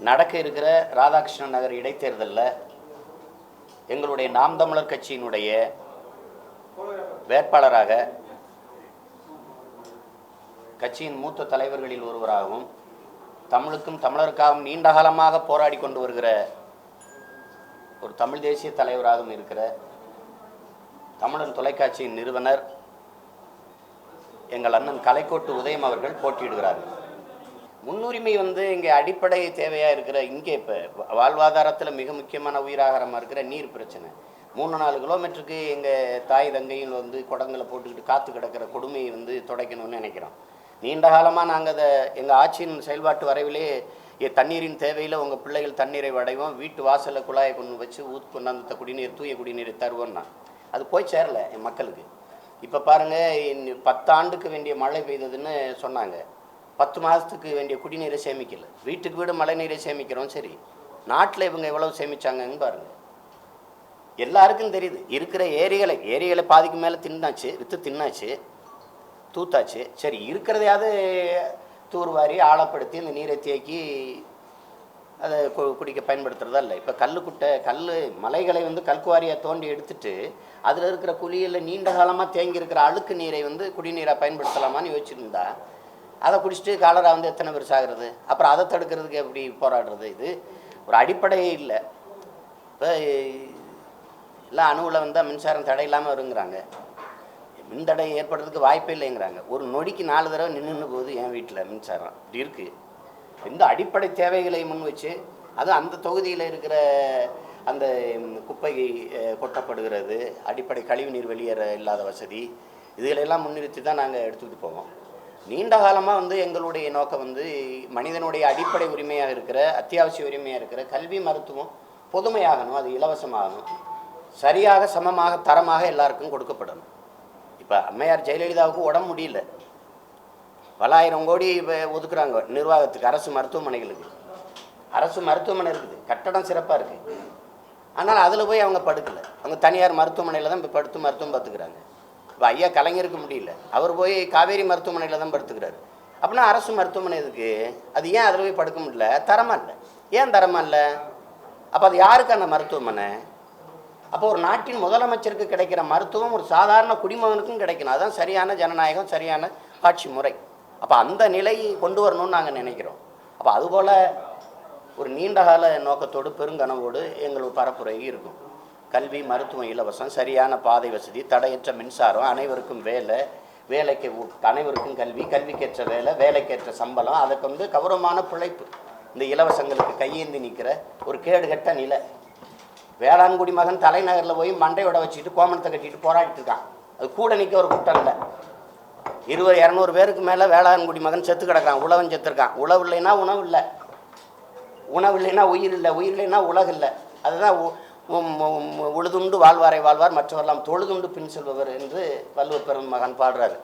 நடக்க இருக்கிற ராதாகிருஷ்ணன் நகர் இடைத்தேர்தலில் எங்களுடைய நாம் தமிழர் கட்சியினுடைய வேட்பாளராக கட்சியின் மூத்த தலைவர்களில் ஒருவராகவும் தமிழுக்கும் தமிழருக்காகவும் நீண்ட காலமாக போராடி கொண்டு வருகிற ஒரு தமிழ் தேசிய தலைவராகவும் இருக்கிற தமிழன் தொலைக்காட்சியின் நிறுவனர் எங்கள் அண்ணன் கலைக்கோட்டு உதயம் அவர்கள் போட்டியிடுகிறார்கள். முன்னுரிமை இங்கே அடிப்படை தேவையாக இருக்கிற இங்கே இப்போ வாழ்வாதாரத்தில் மிக முக்கியமான உயிராகாரமாக இருக்கிற நீர் பிரச்சனை. 3-4 கிலோமீட்டருக்கு எங்கள் தாய் தங்கையில் குடங்களை போட்டுக்கிட்டு காற்று கிடக்கிற கொடுமையை துடைக்கணும்னு நினைக்கிறோம். நீண்ட காலமாக நாங்கள் அதை எங்கள் ஆட்சியின் செயல்பாட்டு வரைவிலே தண்ணீரின் தேவையில் உங்கள் பிள்ளைகள் தண்ணீரை அடைவோம், வீட்டு வாசலில் குழாயை கொண்டு வச்சு கொண்டாந்த குடிநீர் தூய குடிநீரை தருவோம்னா அது போய் சேரலை என் மக்களுக்கு. இப்போ பாருங்கள், 10 ஆண்டுக்கு வேண்டிய மழை பெய்ததுன்னு சொன்னாங்க, 10 மாதத்துக்கு வேண்டிய குடிநீரை சேமிக்கல. வீட்டுக்கு வீடு மழை நீரை சேமிக்கிறோம், சரி, நாட்டில் இவங்க எவ்வளவு சேமிச்சாங்கன்னு பாருங்கள். எல்லாருக்கும் தெரியுது. இருக்கிற ஏரிகளை பாதிக்கு மேலே தின்னாச்சு, தூத்தாச்சு. சரி, இருக்கிறதையாவது தூர்வாரி ஆழப்படுத்தி இந்த நீரை தேக்கி அதை குடிக்க பயன்படுத்துறதா இல்லை. இப்போ மலைகளை கல்குவாரியாக தோண்டி எடுத்துட்டு அதில் இருக்கிற குழியில் நீண்ட காலமாக தேங்கி இருக்கிற அழுக்கு நீரை குடிநீராக பயன்படுத்தலாமான்னு யோசிச்சுருந்தா அதை குடிச்சிட்டு காலரா எத்தனை பேர் சாகிறது? அப்புறம் அதை தடுக்கிறதுக்கு எப்படி போராடுறது? இது ஒரு அடிப்படையே இல்லை. இப்போ எல்லாம் அணுவில் மின்சாரம் தடை இல்லாமல் வருங்கிறாங்க, மின்தடை ஏற்படுறதுக்கு வாய்ப்பே இல்லைங்கிறாங்க. ஒரு நொடிக்கு 4 தடவை நின்று போகுது என் வீட்டில் மின்சாரம். இப்படி இருக்குது. இந்த அடிப்படை தேவைகளை முன் வச்சு அது அந்த தொகுதியில் இருக்கிற அந்த குப்பை கொட்டப்படுகிறது, அடிப்படை கழிவு நீர் வெளியேற இல்லாத வசதி, இதுகளெல்லாம் முன்னிறுத்தி தான் நாங்கள் எடுத்துக்கிட்டு போவோம். நீண்ட காலமாக எங்களுடைய நோக்கம் மனிதனுடைய அடிப்படை உரிமையாக இருக்கிற, அத்தியாவசிய உரிமையாக இருக்கிற கல்வி மருத்துவம் பொதுமையாகணும், அது இலவசமாகணும், சரியாக சமமாக தரமாக எல்லாருக்கும் கொடுக்கப்படணும். இப்போ அம்மையார் ஜெயலலிதாவுக்கு உடம்பு முடியல, பல 1000 கோடி ஒதுக்குறாங்க நிர்வாகத்துக்கு, அரசு மருத்துவமனைகளுக்கு. அரசு மருத்துவமனை இருக்குது, கட்டடம் சிறப்பாக இருக்குது, ஆனால் அதில் போய் அவங்க படுக்கலை. அவங்க தனியார் மருத்துவமனையில் தான் இப்போ படுத்து மருத்துவம் பார்த்துக்கிறாங்க. இப்போ ஐயா கலைஞருக்கு முடியல, அவர் போய் காவேரி மருத்துவமனையில் தான் படுத்துக்கிறாரு. அப்படின்னா அரசு மருத்துவமனை இதுக்கு, அது ஏன் அதில் போய் படுக்க முடியல? தரமாக இல்லை. ஏன் தரமாக இல்லை? அப்போ அது யாருக்கான மருத்துவமனை? அப்போ ஒரு நாட்டின் முதலமைச்சருக்கு கிடைக்கிற மருத்துவம் ஒரு சாதாரண குடிமகனுக்கும் கிடைக்கணும். அதுதான் சரியான ஜனநாயகம், சரியான ஆட்சி முறை. அப்போ அந்த நிலையை கொண்டு வரணும்னு நாங்கள் நினைக்கிறோம். அப்போ அதுபோல் ஒரு நீண்டகால நோக்கத்தோடு பெருங்கனவோடு எங்களுக்கு பரப்புரை இருக்கும். கல்வி மருத்துவம் இலவசம், சரியான பாதை வசதி, தடையற்ற மின்சாரம், அனைவருக்கும் வேலைக்கு அனைவருக்கும் கல்வி, கல்விக்கேற்ற வேலைக்கேற்ற சம்பளம், அதுக்கு கௌரவமான பிழைப்பு. இந்த இலவசங்களுக்கு கையேந்தி நிற்கிற ஒரு கேடுகட்ட நிலை. வேளாண்குடி மகன் தலைநகரில் போய் மண்டையோட வச்சுக்கிட்டு கோமணத்தை கட்டிட்டு போராடிட்டு இருக்கான். அது கூட நிற்க ஒரு கூட்டம் இல்லை. 200 பேருக்கு மேலே வேளாண்குடி மகன் செத்து கிடக்கான், உழவன் செத்துருக்கான். உழவு இல்லைன்னா உணவு இல்லை, உணவு இல்லைன்னா உயிர் இல்லை, உயிர் இல்லைன்னா உலகு இல்லை. அதுதான் உழுதுண்டு வாழ்வார் மற்றவரெல்லாம் தொழுதுண்டு பின் செல்பவர் என்று வள்ளுவ பெரும் மகன் பாடுறாரு.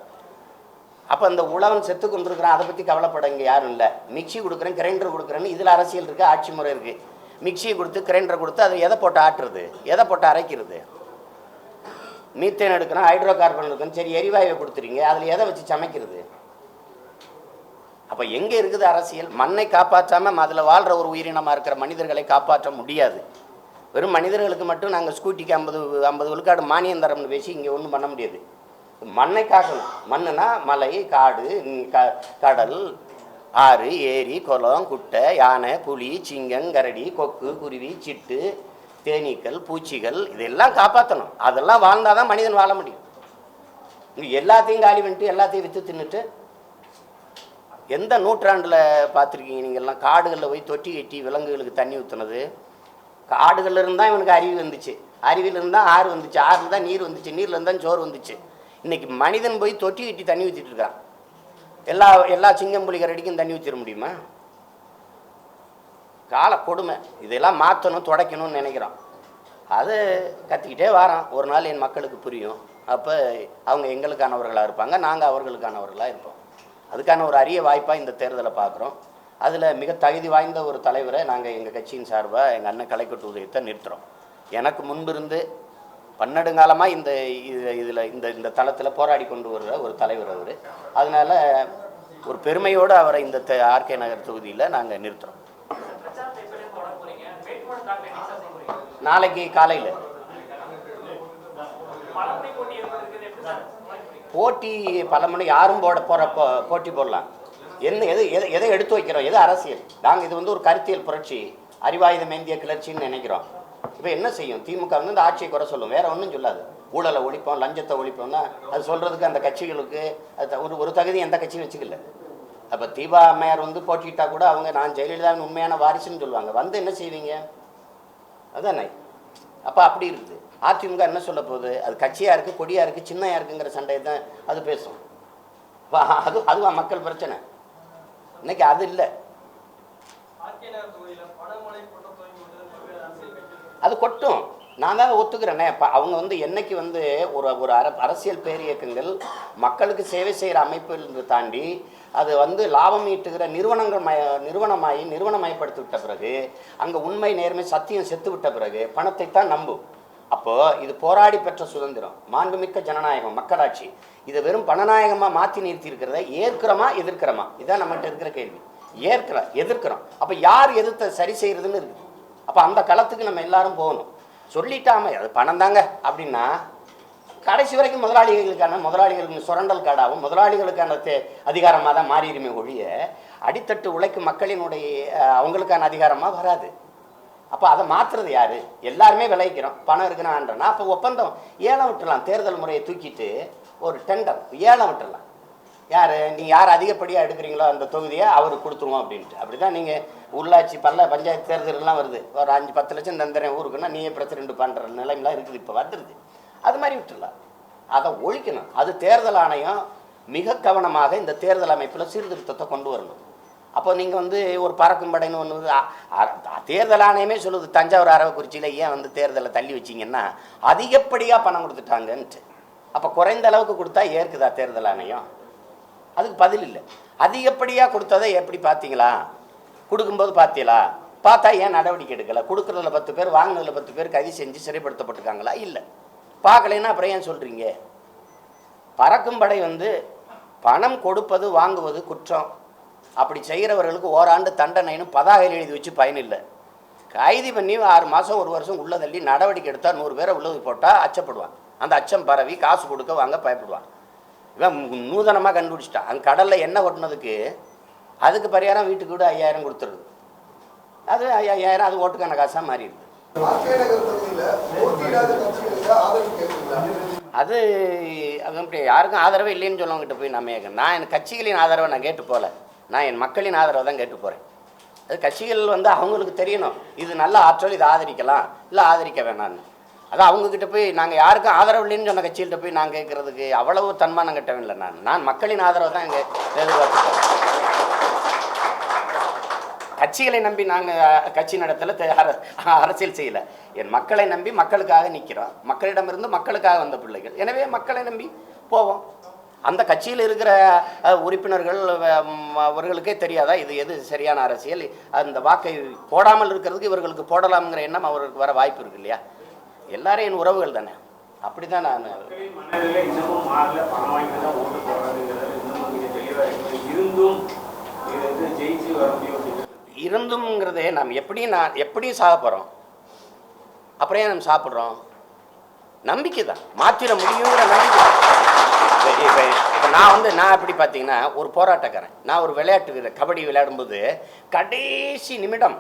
அப்போ அந்த உழவன் செத்து கொண்டிருக்கிறான், அதை பற்றி கவலைப்பட இங்கே யாரும் இல்லை. மிக்சி கொடுக்குறேன், கிரைண்டர் கொடுக்குறேன்னு இதில் அரசியல் இருக்குது, ஆட்சி முறை இருக்குது. மிக்சியை கொடுத்து கிரைண்டரை கொடுத்து அதை எதை போட்டு ஆட்டுறது, எதை போட்டு அரைக்கிறது? மீத்தேன் எடுக்கணும், ஹைட்ரோ கார்பன் எடுக்கணும், சரி எரிவாயுவை கொடுத்துறீங்க, அதில் எதை வச்சு சமைக்கிறது? அப்போ எங்கே இருக்குது அரசியல்? மண்ணை காப்பாற்றாமல் அதில் வாழ்கிற ஒரு உயிரினமாக இருக்கிற மனிதர்களை காப்பாற்ற முடியாது. வெறும் மனிதர்களுக்கு மட்டும் நாங்கள் ஸ்கூட்டிக்கு 50 விழுக்காடு மானியம் தரம்னு பேசி இங்கே ஒன்றும் பண்ண முடியாது. மண்ணை காக்கணும். மண்ணுனா மலை, காடு, கடல், ஆறு, ஏரி, குளம், குட்டை, யானை, புலி, சிங்கம், கரடி, கொக்கு, குருவி, சிட்டு, தேனீக்கள், பூச்சிகள், இதெல்லாம் காப்பாற்றணும். அதெல்லாம் வாழ்ந்தால் தான் மனிதன் வாழ முடியும். இங்கே எல்லாத்தையும் காலி பண்ணிட்டு எல்லாத்தையும் விற்று தின்னுட்டு எந்த நூற்றாண்டில் பார்த்துருக்கீங்க நீங்கள்லாம்? காடுகளில் போய் தொட்டி கட்டி விலங்குகளுக்கு தண்ணி ஊற்றுனது. காடுகளில் இருந்தால் இவனுக்கு அறிவு வந்துச்சு, அறிவில் இருந்தால் ஆறு வந்துச்சு, ஆறில் தான் நீர் வந்துச்சு, நீரில் இருந்தால் சோறு வந்துச்சு. இன்றைக்கி மனிதன் போய் தொட்டி கட்டி தண்ணி ஊற்றிட்டு இருக்கான். எல்லா சிங்கம் புலி கரடிக்கும் தண்ணி ஊற்றிட முடியுமா? கால கொடுமை. இதெல்லாம் மாற்றணும், துடைக்கணும்னு நினைக்கிறோம். அது கற்றுக்கிட்டே வரோம். ஒரு நாள் என் மக்களுக்கு புரியும். அப்போ அவங்க எங்களுக்கானவர்களாக இருப்பாங்க, நாங்கள் அவர்களுக்கானவர்களாக இருப்போம். அதுக்கான ஒரு அரிய வாய்ப்பாக இந்த தேர்தலை பார்க்குறோம். அதில் மிக தகுதி வாய்ந்த ஒரு தலைவரை நாங்கள் எங்கள் கட்சியின் சார்பாக எங்கள் அண்ணன் கலைக்கோட்டு உதயத்தை நிறுத்துகிறோம். எனக்கு முன்பிருந்து பன்னெடுங்காலமாக இந்த தளத்தில் போராடி கொண்டு வர்ற ஒரு தலைவர் அவர். அதனால் ஒரு பெருமையோடு அவரை இந்த ஆர்கே நகர் தொகுதியில் நாங்கள் நிறுத்துகிறோம். நாளைக்கு காலையில் போட்டி பல மணி யாரும் போட்டி போடலாம். எதை எடுத்து வைக்கிறோம், எது அரசியல். நாங்கள் இது ஒரு கருத்தியல் புரட்சி, அறிவாயுதம் ஏந்திய கிளர்ச்சின்னு நினைக்கிறோம். இப்போ என்ன செய்யும் திமுக இந்த ஆட்சியை குறை சொல்லும், வேற ஒன்றும் சொல்லாது. ஊழலை ஒழிப்போம், லஞ்சத்தை ஒழிப்போம்னா அது சொல்றதுக்கு அந்த கட்சிகளுக்கு அது ஒரு தகுதி எந்த கட்சியும் வச்சுக்கல. அப்போ தீபா அம்மையார் போட்டிட்டா கூட அவங்க நான் ஜெயலலிதாவின் உண்மையான வாரிசுன்னு சொல்லுவாங்க. என்ன செய்வீங்க? அதுதானே. அப்போ அப்படி இருக்குது. அதிமுக என்ன சொல்ல போகுது? அது கட்சியாக இருக்குது, கொடியாக இருக்குது, சின்னையாக இருக்குங்கிற சண்டையை தான் அது பேசும். அதுவா மக்கள் பிரச்சனை? இன்னைக்கு அது இல்லை. அது கொட்டும். நான் தான் ஒத்துக்கிறேனே. அவங்க என்னைக்கு ஒரு அரசியல் பேரியக்கங்கள் மக்களுக்கு சேவை செய்கிற அமைப்பிலிருந்து தாண்டி அது லாபம் ஈட்டுகிற நிறுவனமயப்படுத்தி விட்ட பிறகு, அங்கே உண்மை நேர்மை சத்தியம் செத்து விட்ட பிறகு பணத்தை தான் நம்பும். அப்போது இது போராடி பெற்ற சுதந்திரம், மாண்புமிக்க ஜனநாயகம், மக்களாட்சி, இதை வெறும் பணநாயகமாக மாற்றி நிறுத்தி இருக்கிறத ஏற்கிறோமா எதிர்க்கிறோமா? இதுதான் நம்மகிட்ட இருக்கிற கேள்வி. எதிர்க்கிறோம். அப்போ யார் எதிர்த்த சரி செய்கிறதுன்னு இருக்குது. அப்போ அந்த களத்துக்கு நம்ம எல்லாரும் போகணும். சொல்லிட்டாம அது பணம் தாங்க அப்படின்னா கடைசி வரைக்கும் முதலாளிகளுக்கு சுரண்டல் காடாகவும் முதலாளிகளுக்கான அதிகாரமாக தான் மாறிடுமே ஒழிய அடித்தட்டு உழைக்கும் மக்களினுடைய அவங்களுக்கான அதிகாரமாக வராது. அப்போ அதை மாற்றுறது யாரு? எல்லாருமே விளைவிக்கிறோம், பணம் இருக்குன்னா அப்போ ஒப்பந்தம் ஏலம் விட்டுடலாம். தேர்தல் முறையை தூக்கிட்டு ஒரு டெண்டர் ஏலம் விட்டுடலாம். யார் நீங்கள் யார் அதிகப்படியாக எடுக்கிறீங்களோ அந்த தொகுதியை அவருக்கு கொடுத்துருவோம் அப்படின்ட்டு. அப்படி தான் நீங்கள் உள்ளாட்சி பஞ்சாயத்து தேர்தலெலாம் வருது. ஒரு 5-10 லட்சம் தந்துறேன் ஊருக்குன்னா நீயே பிரசிடென்ட் பண்ணுற நிலைமைலாம் இருக்குது. இப்போ வந்துடுது. அது மாதிரி விட்டுடலாம். அதை ஒழிக்கணும். அது தேர்தல் ஆணையம் மிக கவனமாக இந்த தேர்தல் அமைப்பில் சீர்திருத்தத்தை கொண்டு வரணும். அப்போ நீங்கள் ஒரு பறக்கும் படைன்னு ஒன்று தேர்தல் ஆணையமே சொல்லுது. தஞ்சாவூர் அரவக்குறிச்சியில் ஏன் தேர்தலை தள்ளி வச்சிங்கன்னா அதிகப்படியாக பணம் கொடுத்துட்டாங்கன்ட்டு. அப்போ குறைந்த அளவுக்கு கொடுத்தா ஏற்குதா தேர்தல் ஆணையம்? அதுக்கு பதில் இல்லை. அதிகப்படியாக கொடுத்ததை எப்படி பார்த்தீங்களா? கொடுக்கும்போது பார்த்தீங்களா? பார்த்தா ஏன் நடவடிக்கை எடுக்கலை? கொடுக்குறதுல 10 பேர், வாங்கினதில் 10 பேர் கைது செஞ்சு சிறைப்படுத்தப்பட்டிருக்காங்களா? இல்லை. பார்க்கலைன்னா அப்புறம் ஏன் சொல்கிறீங்க? பறக்கும் படை பணம் கொடுப்பது வாங்குவது குற்றம். அப்படி செய்கிறவர்களுக்கு ஓராண்டு தண்டனைன்னு பதாகையில் எழுதி வச்சு பயனில்லை. கைது பண்ணி 6 மாதம் 1 வருஷம் உள்ள தள்ளி நடவடிக்கை எடுத்தால் 100 பேரை உள்ளது போட்டால் அச்சப்படுவான். அந்த அச்சம் பரவி காசு கொடுக்க வாங்க பயப்படுவான். இவன் நூதனமாக கண்டுபிடிச்சிட்டான். அங்கே கடலில் எண்ணெய் கொட்டினதுக்கு அதுக்கு பரிகாரம் வீட்டுக்கு கூட 5000 கொடுத்துருது. அது 5000 அது ஓட்டுக்கான காசாக மாறிடுது. அது அப்படி யாருக்கும் ஆதரவே இல்லைன்னு சொல்லவங்கிட்ட போய் நம்ம நான் என் கட்சிகளின் ஆதரவை நான் கேட்டு போகல. நான் என் மக்களின் ஆதரவை தான் கேட்டு போகிறேன். அது கட்சிகள் அவங்களுக்கு தெரியணும் இது நல்ல ஆற்றல், இதை ஆதரிக்கலாம் இல்லை ஆதரிக்க வேணான்னு. அதான் அவங்கக்கிட்ட போய் நாங்கள் யாருக்கும் ஆதரவு இல்லைன்னு சொன்ன கட்சிகள்கிட்ட போய் நான் கேட்குறதுக்கு அவ்வளவு தன்மானம் கட்டவும் இல்லை. நான் மக்களின் ஆதரவை தான் இங்கே எதிர்பார்த்துக்கிறேன். கட்சிகளை நம்பி நாங்கள் கட்சி நடத்தல அரசியல் செய்யலை. என் மக்களை நம்பி மக்களுக்காக நிற்கிறோம். மக்களிடமிருந்து மக்களுக்காக வந்த பிள்ளைகள். எனவே மக்களை நம்பி போவோம். அந்த கட்சியில் இருக்கிற உறுப்பினர்கள் அவர்களுக்கே தெரியாதா இது எது சரியான அரசியல்? அந்த வாக்கை போடாமல் இருக்கிறதுக்கு இவர்களுக்கு போடலாம்ங்கிற எண்ணம் அவருக்கு வர வாய்ப்பு இருக்கு இல்லையா? எல்லாரும் என் உறவுகள் தானே. அப்படி தான் நான் இருந்தும்ங்கிறதே நாம் எப்படி சாக போகிறோம்? அப்புறம் ஏன் நம்ம சாப்பிட்றோம்? நம்பிக்கை தான். மாற்றிட முடியுங்கிற நம்பிக்கை. இப்போ நான் எப்படி பார்த்தீங்கன்னா ஒரு போராட்டக்காரன். நான் ஒரு விளையாட்டு வீரர். கபடி விளையாடும்போது கடைசி நிமிடம்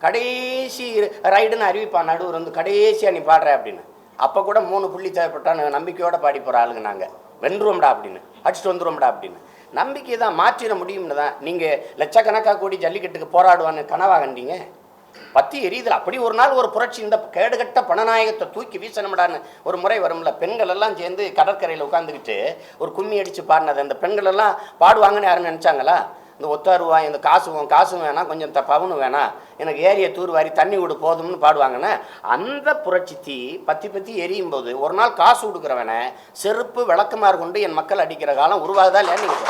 கடைசி ரைடுன்னு அறிவிப்பான். நடுவர் கடைசியாக நீ பாடுற அப்படின்னு. அப்போ கூட 3 புள்ளி தேவைப்பட்டான்னு நம்பிக்கையோடு பாடி போகிற ஆளுங்க நாங்கள். வென்றுவோம்டா அப்படின்னு, அடிச்சுட்டு வந்துடுவோம்டா அப்படின்னு. நம்பிக்கை தான். மாற்றிட முடியும்னு தான். நீங்கள் லட்சக்கணக்காக கூடி ஜல்லிக்கட்டுக்கு போராடுவான்னு கனவா கண்டீங்க? பற்றி எரியுதில். அப்படி ஒரு நாள் ஒரு புரட்சி இந்த கேடுகட்ட பணநாயகத்தை தூக்கி வீசணும்டான்னு ஒரு முறை வரும்ல. பெண்கள் எல்லாம் சேர்ந்து கடற்கரையில் உட்காந்துக்கிட்டு ஒரு கும்மி அடித்து பாடினது அந்த பெண்கள் எல்லாம் பாடுவாங்கன்னு யாரும் நினச்சாங்களா? இந்த ஒத்தாருவா, இந்த காசு வேணாம், கொஞ்சம் பவுனு வேணாம், எனக்கு ஏரியை தூர்வாரி தண்ணி விடு போதும்னு பாடுவாங்கன்னு. அந்த புரட்சி தீ பற்றி எரியும் போது ஒரு நாள் காசு கொடுக்குறவனை செருப்பு விளக்கமாறு கொண்டு என் மக்கள் அடிக்கிற காலம் உருவாகுதா இல்லையா? நீங்கள்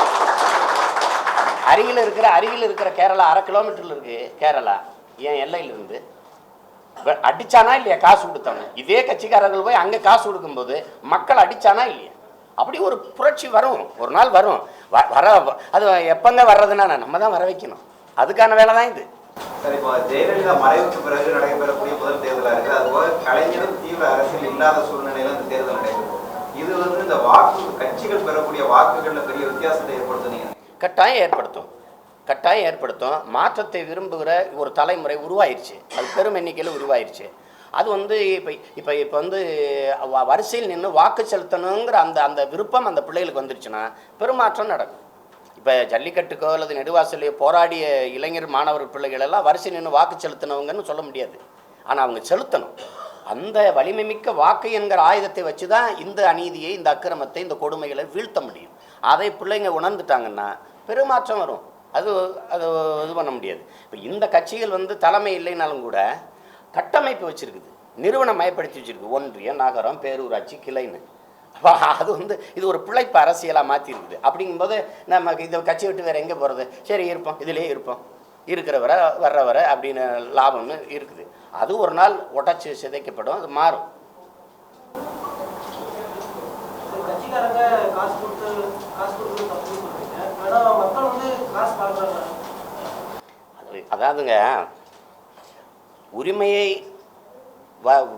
அருகில் இருக்கிற கேரளா 1/2 கிலோமீட்டரில் இருக்குது. கேரளா என் எல்லையிலிருந்து அடித்தானா இல்லையா காசு கொடுத்தவங்க? இதே கட்சிக்காரர்கள் போய் அங்கே காசு கொடுக்கும்போது மக்கள் அடித்தானா இல்லையா? அப்படி ஒரு புரட்சி வரும், ஒரு நாள் வரும். அது எப்பங்க வர்றதுன்னா நம்ம தான் வர வைக்கணும். அதுக்கான வேலை தான் இது. சார், இப்போ ஜெயலலிதா மறைவுக்கு பிறகு நடைபெறக்கூடிய முதல் தேர்தலாக இருக்குது. அதுபோல கலைஞரும் தீவிர அரசியல் இல்லாத சூழ்நிலையில் இந்த தேர்தல் நடைபெறும். இது இந்த வாக்கு கட்சிகள் பெறக்கூடிய வாக்குகளில் பெரிய வித்தியாசத்தை ஏற்படுத்துனீங்க. கட்டாயம் ஏற்படுத்தும். மாற்றத்தை விரும்புகிற ஒரு தலைமுறை உருவாயிருச்சு. அது பெரும் எண்ணிக்கையில் உருவாயிருச்சு. அது இப்போ வரிசையில் நின்று வாக்கு செலுத்தணுங்கிற அந்த விருப்பம் அந்த பிள்ளைகளுக்கு வந்துருச்சுன்னா பெருமாற்றம் நடக்கும். இப்போ ஜல்லிக்கட்டுக்கோ அல்லது நெடுவாசலையோ போராடிய இளைஞர் மாணவர் பிள்ளைகள் எல்லாம் வரிசை நின்று வாக்கு செலுத்தினவங்கன்னு சொல்ல முடியாது. ஆனால் அவங்க செலுத்தணும். அந்த வலிமை மிக்க வாக்கு என்கிற ஆயுதத்தை வச்சு தான் இந்த அநீதியை, இந்த அக்கிரமத்தை, இந்த கொடுமைகளை வீழ்த்த முடியும். அதை பிள்ளைங்க உணர்ந்துட்டாங்கன்னா பெருமாற்றம் வரும். அது இது பண்ண முடியாது. இப்போ இந்த கட்சிகள் தலைமை இல்லைனாலும் கூட கட்டமைப்பு வச்சுருக்குது, நிறுவனம் மயப்படுத்தி வச்சுருக்கு. ஒன்றிய, நகரம், பேரூராட்சி, கிளைன்னு. அது இது ஒரு பிழைப்பு அரசியலாக மாற்றிருக்குது. அப்படிங்கும்போது நமக்கு இந்த கட்சி விட்டு வேறு எங்கே போகிறது? சரி இருப்போம், இதிலே இருப்போம், இருக்கிற வர வர்ற வர அப்படின்னு லாபம்னு இருக்குது. அது ஒரு நாள் உடச்சி சிதைக்கப்படும், அது மாறும். அதாவதுங்க,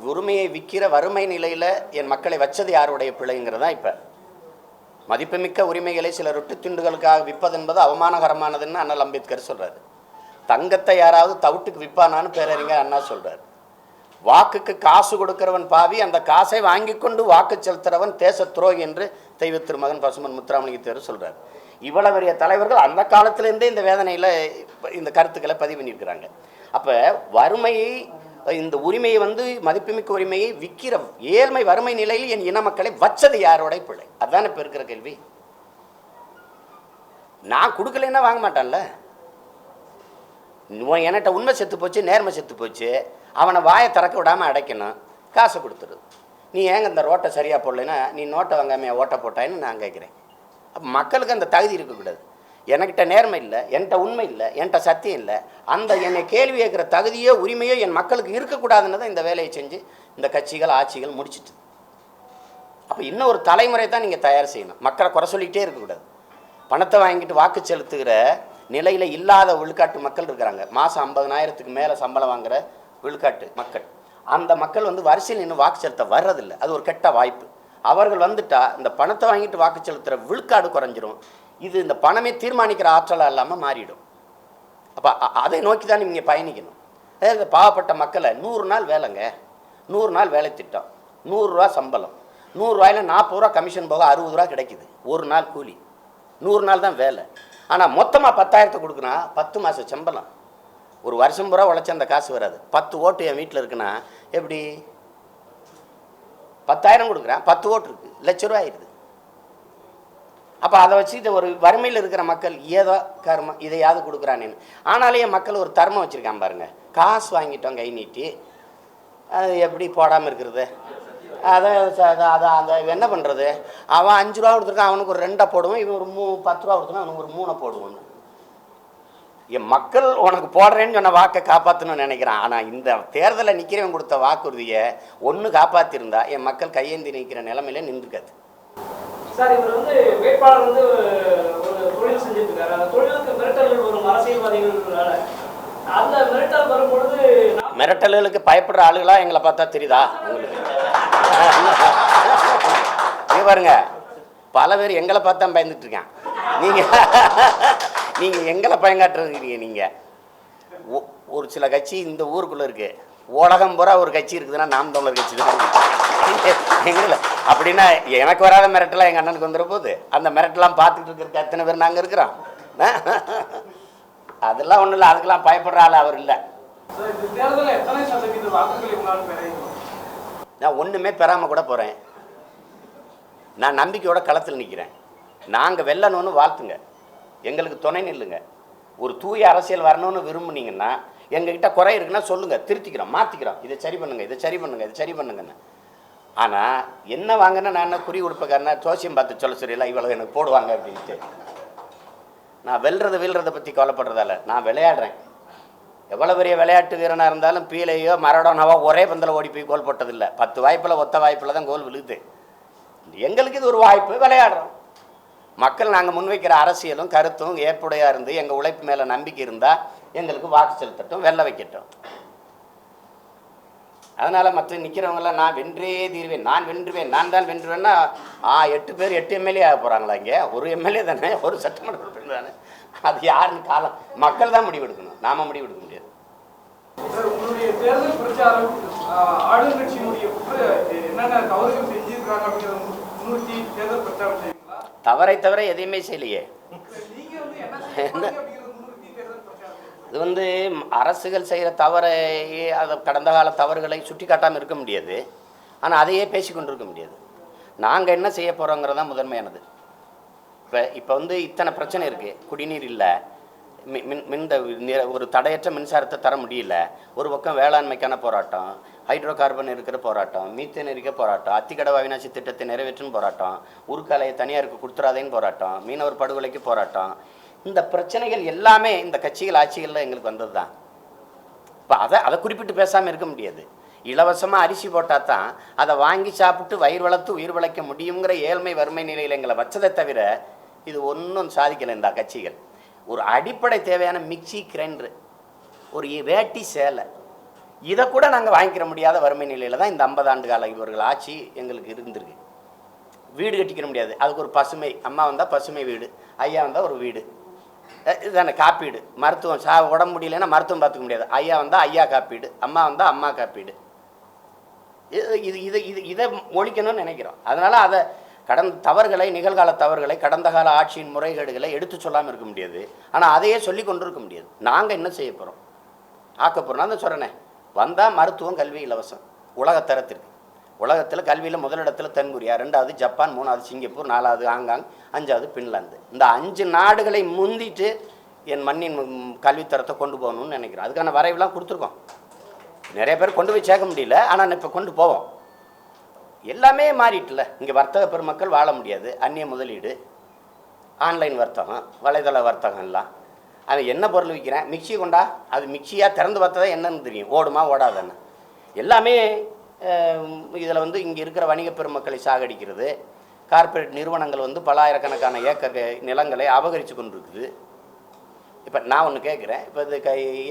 உரிமையை விற்கிற வறுமை நிலையில் என் மக்களை வச்சது யாருடைய பிள்ளைங்கிறதா. இப்போ மதிப்புமிக்க உரிமைகளை சில ரொட்டு துண்டுகளுக்காக விற்பது என்பது அவமானகரமானதுன்னு அண்ணல் அம்பேத்கர் சொல்கிறார். தங்கத்தை யாராவது தவிட்டுக்கு விற்பானான்னு பேரறிஞர் அண்ணா சொல்கிறார். வாக்குக்கு காசு கொடுக்கிறவன் பாவி, அந்த காசை வாங்கி கொண்டு வாக்கு செலுத்துறவன் தேச துரோகி என்று தெய்வ திருமகன் பசுமன் முத்துராமலிங்க தேவர் சொல்கிறார். இவ்வளவு பெரிய தலைவர்கள் அந்த காலத்திலேருந்தே இந்த வேதனையில் இந்த கருத்துக்களை பதிவு பண்ணியிருக்கிறாங்க. அப்போ வறுமையை, இந்த உரிமையை மதிப்புமிக்க உரிமையை விற்கிற ஏழ்மை வறுமை நிலையில் என் இன மக்களை வச்சது யாரோட பிள்ளை? அதுதான் இப்போ இருக்கிற கேள்வி. நான் கொடுக்கலன்னா வாங்க மாட்டான்ல. என்கிட்ட உண்மை செத்து போச்சு, நேர்மை செத்து போச்சு, அவனை வாயை திறக்க விடாமல் அடைக்கணும், காசை கொடுத்துரு. நீ ஏங்க இந்த ரோட்டை சரியாக போடலைன்னா நீ நோட்டை வாங்காமையா ஓட்டை போட்டாயின்னு நான் கேட்குறேன். அப்போ மக்களுக்கு அந்த தகுதி இருக்கக்கூடாது. என்கிட்ட நேர்மை இல்லை, என்கிட்ட உண்மை இல்லை, என்கிட்ட சத்தியம் இல்லை, அந்த என்னை கேள்வி கேட்குற தகுதியோ உரிமையோ என் மக்களுக்கு இருக்கக்கூடாதுன்னு தான் இந்த வேலையை செஞ்சு இந்த கட்சிகள் ஆட்சிகள் முடிச்சிட்டு. அப்போ இன்னும் ஒரு தலைமுறை தான் நீங்கள் தயார் செய்யணும். மக்களை குறை சொல்லிகிட்டே இருக்கக்கூடாது. பணத்தை வாங்கிட்டு வாக்கு செலுத்துகிற நிலையில் இல்லாத விழுக்காட்டு மக்கள் இருக்கிறாங்க. மாதம் 50,000க்கு மேலே சம்பளம் வாங்குகிற விழுக்காட்டு மக்கள். அந்த மக்கள் வரிசையில் நின்று வாக்கு செலுத்த வர்றதில்லை. அது ஒரு கெட்ட வாய்ப்பு. அவர்கள் வந்துட்டால் இந்த பணத்தை வாங்கிட்டு வாக்கு செலுத்துகிற விழுக்காடு குறைஞ்சிரும். இது இந்த பணமே தீர்மானிக்கிற ஆற்றலாக இல்லாமல் மாறிடும். அப்போ அதை நோக்கி தான் நீங்கள் பயணிக்கணும். இந்த பாவப்பட்ட மக்களை 100 நாள் வேலைங்க, 100 நாள் வேலை திட்டம், 100 ரூபா சம்பளம், 100 ரூபாயில் 40 ரூபா கமிஷன் போக 60 ரூபா கிடைக்குது ஒரு நாள் கூலி. 100 நாள் தான் வேலை. ஆனால் மொத்தமாக 10,000 கொடுக்குனா 10 மாத சம்பளம். ஒரு வருஷம் பூரா உழைச்ச அந்த காசு வராது. 10 ஓட்டு என் வீட்டில் இருக்குன்னா எப்படி? 10,000 கொடுக்குறேன், 10 ஓட்டு இருக்குது, ₹1,00,000 ஆயிடுது. அப்போ அதை வச்சு இதை ஒரு வறுமையில் இருக்கிற மக்கள் ஏதோ கர்மம் இதையாவது கொடுக்குறானேன்னு. ஆனாலே என் மக்கள் ஒரு தர்மம் வச்சுருக்கான் பாருங்க. காசு வாங்கிட்டோம் கை நீட்டி, அது எப்படி போடாமல் இருக்கிறது? அதை அந்த என்ன பண்ணுறது? அவன் 5 ரூபா கொடுத்துருக்கான், அவனுக்கு ஒரு 2 போடுவான், இவன் ஒரு 10 ரூபா கொடுத்துருக்கான், அவனுக்கு ஒரு 3 போடுவான்னு. என் மக்கள் உனக்கு போடுறேன்னு சொன்ன வாக்கை காப்பாற்றணும்னு நினைக்கிறான். ஆனால் இந்த தேர்தலில் நிற்கிறவன் கொடுத்த வாக்குறுதியை ஒன்று காப்பாற்றிருந்தா என் மக்கள் கையேந்தி நிற்கிற நிலைமையில நின்றுக்காது. சார், இவர் வேட்பாளர் ஒரு தொழில் செஞ்சுட்டு இருக்காரு. அந்த தொழிலுக்கு மிரட்டல்கள் வரும் அரசியல்வாதிகளால. அந்த மிரட்டல் வரும்பொழுது மிரட்டல்களுக்கு பயப்படுற ஆளுகளா எங்களை பார்த்தா தெரியுதா உங்களுக்கு? பாருங்க, பல பேர் எங்களை பார்த்தா பயந்துட்டு இருக்கான். நீங்கள் எங்களை பயங்காட்டுறீங்க. நீங்கள் ஒரு சில கட்சி இந்த ஊருக்குள்ளே இருக்குது. உலகம் பூரா ஒரு கட்சி இருக்குதுன்னா நாம் தமிழர் கட்சி தான். எங்களை அப்படின்னா எனக்கு வராத மிரட்டலாம் எங்கள் அண்ணனுக்கு வந்துட போகுது. அந்த மிரட்டலாம் பார்த்துட்டு இருக்கிற அத்தனை பேர் நாங்கள் இருக்கிறோம். அதெல்லாம் ஒன்றும் இல்லை, அதுக்கெல்லாம் பயப்படுற ஆள் அவர் இல்லை. நான் ஒன்றுமே பெறாமல் கூட போகிறேன். நான் நம்பிக்கையோட களத்தில் நிற்கிறேன். நாங்கள் வெல்லணும்னு வாழ்த்துங்க, எங்களுக்கு துணை நில்லுங்க. ஒரு தூய அரசியல் வரணும்னு விரும்புனீங்கன்னா எங்ககிட்ட குறை இருக்குன்னா சொல்லுங்கள், திருத்திக்கிறோம், மாற்றிக்கிறோம், இதை சரி பண்ணுங்கள், இதை சரி பண்ணுங்கள், இதை சரி பண்ணுங்கன்னு. ஆனால் என்ன வாங்கினா நான் என்ன குறி கொடுப்பேக்காரனா ஜோசியம் பார்த்து சொல்ல சரியில்லை இவ்வளோ எனக்கு போடுவாங்க அப்படின்ட்டு. நான் வீழ்றதை பற்றி கவலைப்படுறதால நான் விளையாடுறேன். எவ்வளோ பெரிய விளையாட்டு வீரனாக இருந்தாலும் பீலையோ மரடோனாவோ ஒரே பந்தில் ஓடி போய் கோல் போட்டதில்லை. 10 வாய்ப்பில் ஒத்த வாய்ப்பில் தான் கோல் விழுது. எங்களுக்கு இது ஒரு வாய்ப்பு, விளையாடுறோம். மக்கள் நாங்கள் முன்வைக்கிற அரசியலும் கருத்தும் ஏற்புடையாக இருந்து எங்கள் உழைப்பு மேலே நம்பிக்கை இருந்தால் எங்களுக்கு வாக்கு செலுத்தட்டும், வெல்ல வைக்கட்டும். அதனால் மற்ற நிற்கிறவங்களாம் நான் வென்றே தீர்வேன், நான் வென்றுவேன், நான் தான் வென்றுவேன்னா 8 பேர் 8 எம்எல்ஏ ஆக போகிறாங்களா? இங்கே ஒரு எம்எல்ஏ தானே, ஒரு சட்டமன்ற உறுப்பினர் தானே. அது யாருன்னு காலம் மக்கள் தான் முடிவெடுக்கணும், நாம் முடிவெடுக்க முடியாது. சார், உங்களுடைய தேர்தல் பிரச்சாரம் ஆளுங்கட்சியினுடைய என்னென்ன தவறுகள் செஞ்சிருக்காங்க அப்படிங்கிறத முன்னிறுத்தி தேர்தல் பிரச்சாரம் செய்வீங்களா? தவறை தவிர எதையுமே செய்யலையே. நீங்க வந்து என்ன செய்யணும் அப்படிங்கிறத முன்னிறுத்தி தேர்தல் பிரச்சாரம் இது வந்து அரசுகள் செய்கிற தவறையே, அதை கடந்த கால தவறுகளை சுட்டி காட்டாமல் இருக்க முடியாது. ஆனால் அதையே பேசி கொண்டு இருக்க முடியாது. நாங்கள் என்ன செய்ய போகிறோங்கிறதான் முதன்மையானது. இப்போ வந்து இத்தனை பிரச்சனை இருக்குது. குடிநீர் இல்லை, ஒரு தடையற்ற மின்சாரத்தை தர முடியல. ஒரு பக்கம் வேளாண்மைக்கான போராட்டம், ஹைட்ரோ கார்பன் இருக்கிற போராட்டம், மீத்தேன் இருக்க போராட்டம், அத்திக்கடவு அவிநாசி திட்டத்தை நிறைவேற்றும் போராட்டம், உருக்காலையை தனியாருக்கு கொடுத்துறாதேன்னு போராட்டம், மீனவர் படுகொலைக்கு போராட்டம். இந்த பிரச்சனைகள் எல்லாமே இந்த கட்சிகள் ஆட்சிகளில் எங்களுக்கு வந்தது தான். இப்போ அதை குறிப்பிட்டு பேசாமல் இருக்க முடியாது. இலவசமாக அரிசி போட்டால் தான் அதை வாங்கி சாப்பிட்டு வயிறு வளர்த்து உயிர் வளைக்க முடியுங்கிற ஏழ்மை வறுமை நிலையில் எங்களை வச்சதை தவிர இது ஒன்றும் சாதிக்கலை இந்த கட்சிகள். ஒரு அடிப்படை தேவையான மிக்சி கிரைண்டரு, ஒரு வேட்டி சேலை, இதை கூட நாங்கள் வாங்கிக்கிற முடியாத வறுமை நிலையில் தான் இந்த 50 ஆண்டு கால இவர்கள் ஆட்சி எங்களுக்கு இருந்திருக்கு. வீடு கட்டிக்கிற முடியாது, அதுக்கு ஒரு பசுமை, அம்மா வந்தால் பசுமை வீடு, ஐயா வந்தால் ஒரு வீடு, இதுதானே. காப்பீடு, மருத்துவம், உடம்பு முடியலைன்னா மருத்துவம் பார்த்துக்க முடியாது, ஐயா வந்தால் ஐயா காப்பீடு, அம்மா வந்தால் அம்மா காப்பீடு. இதை ஒழிக்கணும்னு நினைக்கிறோம். அதனால் அதை கடந்த தவறுகளை, நிகழ்கால தவறுகளை, கடந்த கால ஆட்சியின் முறைகேடுகளை எடுத்து சொல்லாமல் இருக்க முடியாது. ஆனால் அதையே சொல்லி கொண்டு இருக்க முடியாது. நாங்கள் என்ன செய்ய போகிறோம், ஆக்க போகிறோம். நான் தான் சொல்கிறேனே, வந்தால் மருத்துவம் கல்வி இலவசம், உலகத்தரத்திற்கு. உலகத்தில் கல்வியில் முதலிடத்தில் தென்கொரியா, 2வது ஜப்பான், 3வது சிங்கப்பூர், 4வது ஹாங்காங், 5வது பின்லாந்து. இந்த 5 நாடுகளை முந்திட்டு என் மண்ணின் கல்வித்தரத்தை கொண்டு போகணும்னு நினைக்கிறோம். அதுக்கான வரைவுலாம் கொடுத்துருக்கோம். நிறைய பேர் கொண்டு போய் சேர்க்க முடியல, ஆனால் இப்போ கொண்டு போவோம். எல்லாமே மாறிட்டுல. இங்கே வர்த்தக பெருமக்கள் வாழ முடியாது, அந்நிய முதலீடு, ஆன்லைன் வர்த்தகம், வலைதள வர்த்தகம் எல்லாம். அவன் என்ன பொருள் விற்கிறேன், மிக்சி கொண்டா, அது மிக்சியாக திறந்து பார்த்தா என்னன்னு தெரியும், ஓடுமா ஓடாதான்னு. எல்லாமே இதில் வந்து இங்கே இருக்கிற வணிக பெருமக்களை சாகடிக்கிறது. கார்ப்பரேட் நிறுவனங்கள் வந்து பல ஆயிரக்கணக்கான ஏக்கர் நிலங்களை அபகரித்து கொண்டு இருக்குது. இப்போ நான் ஒன்று கேட்குறேன், இப்போ இது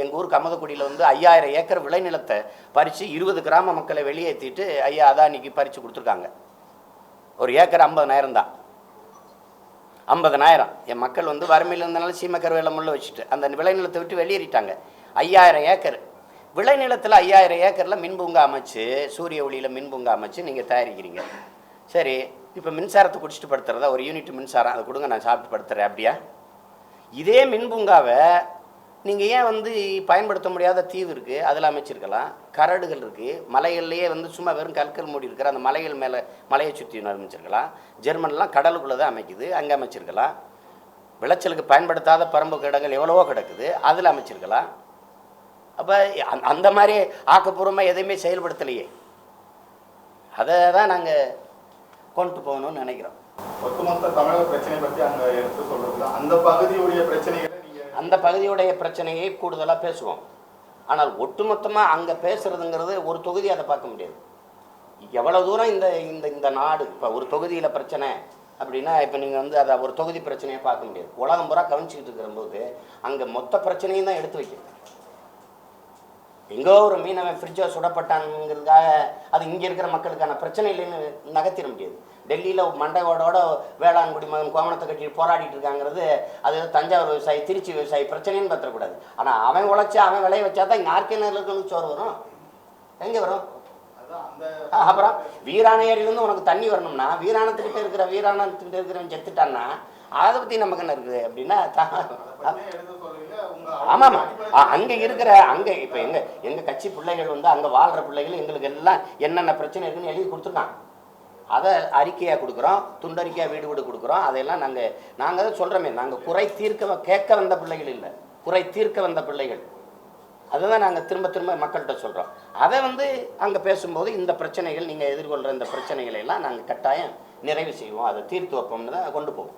எங்கள் ஊர் கமதக்குடியில் வந்து 5000 ஏக்கர் விளைநிலத்தை பறித்து 20 கிராம மக்களை வெளியேற்றிட்டு ஐயா அதானிக்கு பறித்து கொடுத்துருக்காங்க. ஒரு ஏக்கர் 50,000 தான். 50,000 என் மக்கள் வந்து வறுமையில் இருந்தனால சீமக்கருவேல முள்ள வச்சுட்டு அந்த விளைநிலத்தை விட்டு வெளியேறிட்டாங்க. 5000 ஏக்கர் விளைநிலத்தில் 5000 ஏக்கரில் மின்பூங்கா அமைச்சு, சூரிய ஒளியில் மின்பூங்கா அமைச்சு நீங்கள் தயாரிக்கிறீங்க. சரி, இப்போ மின்சாரத்தை குடிச்சிட்டு படுத்துறதா, ஒரு யூனிட் மின்சாரம் அதை கொடுங்க நான் சாப்பிட்டு படுத்துறேன், அப்படியா? இதே மின்பூங்காவை நீங்கள் ஏன் வந்து பயன்படுத்த முடியாத தீவு இருக்குது, அதில் அமைச்சிருக்கலாம். கரடுகள் இருக்குது, மலைகள்லேயே வந்து சும்மா வெறும் கற்கள் மூடி இருக்கிற அந்த மலைகள் மேலே மலையை சுற்றி அமைச்சிருக்கலாம். ஜெர்மன்லாம் கடலுக்குள்ளே தான் அமைக்குது, அங்கே அமைச்சிருக்கலாம். விளைச்சலுக்கு பயன்படுத்தாத பரம்பு இடங்கள் எவ்வளவோ கிடக்குது, அதில் அமைச்சிருக்கலாம். அப்போ அந்த மாதிரி ஆக்கப்பூர்வமாக எதையுமே செயல்படுத்தலையே. அதை தான் நாங்கள் கொண்டு போகணும்னு நினைக்கிறோம். ஒட்டுமொத்த தமிழக பிரச்சனை பற்றி அங்கே எடுத்து சொல்றது, அந்த பகுதியுடைய பிரச்சனைகளை நீங்கள் அந்த பகுதியுடைய பிரச்சனையை கூடுதலாக பேசுவோம். ஆனால் ஒட்டுமொத்தமாக அங்கே பேசுறதுங்கிறது ஒரு தொகுதி அதை பார்க்க முடியாது. எவ்வளோ தூரம் இந்த இந்த இந்த நாடு இப்போ ஒரு தொகுதியில் பிரச்சனை அப்படின்னா இப்போ நீங்கள் வந்து அதை ஒரு தொகுதி பிரச்சனையை பார்க்க முடியாது. உலகம் பூரா கவனிச்சுக்கிட்டு இருக்கிறபோது அங்கே மொத்த பிரச்சனையும் தான் எடுத்து வைக்கும். எங்கோ ஒரு மீனவன் ஃப்ரிட்ஜை சுடப்பட்டானுங்கிறதுக்காக அது இங்கே இருக்கிற மக்களுக்கான பிரச்சனை இல்லைன்னு நகர்த்திட முடியாது. டெல்லியில் மண்டையோட வேளாண் குடிமகன் கோமணத்தை கட்டிட்டு போராடிட்டு இருக்காங்கிறது அது தஞ்சாவூர் விவசாயி, திருச்சி விவசாயி பிரச்சனைன்னு பற்றக்கூடாது. ஆனால் அவன் உழைச்சி அவன் விளைய வச்சா தான் இங்கே ஆர்கே நகருக்கு சோறு வரும். எங்கே வரும்? அப்புறம் வீராண ஏரியிலேருந்து உனக்கு தண்ணி வரணும்னா வீராணத்துக்கிட்ட இருக்கிறவன் செத்துட்டான்னா அதை பற்றி நமக்கு என்ன இருக்குது அப்படின்னா ஆமாம். அங்கே இருக்கிற அங்கே இப்போ எங்கள் கட்சி பிள்ளைகள் வந்து அங்கே வாழ்கிற பிள்ளைகள் எங்களுக்கு எல்லாம் என்னென்ன பிரச்சனை இருக்குன்னு எழுதி கொடுத்துருக்கான். அதை அறிக்கையாக கொடுக்குறோம், துண்டறிக்கையாக வீடு வீடு கொடுக்குறோம். அதையெல்லாம் நாங்கள் தான் சொல்கிறோமே, நாங்கள் குறை தீர்க்க கேட்க வந்த பிள்ளைகள் இல்லை, குறை தீர்க்க வந்த பிள்ளைகள். அதுதான் நாங்கள் திரும்ப திரும்ப மக்கள்கிட்ட சொல்கிறோம். அதை வந்து அங்கே பேசும்போது இந்த பிரச்சனைகள், நீங்கள் எதிர்கொள்கிற இந்த பிரச்சனைகளை எல்லாம் நாங்கள் கட்டாயம் நிறைவு செய்வோம், அதை தீர்த்து வைப்போம்னு தான் கொண்டு போவோம்.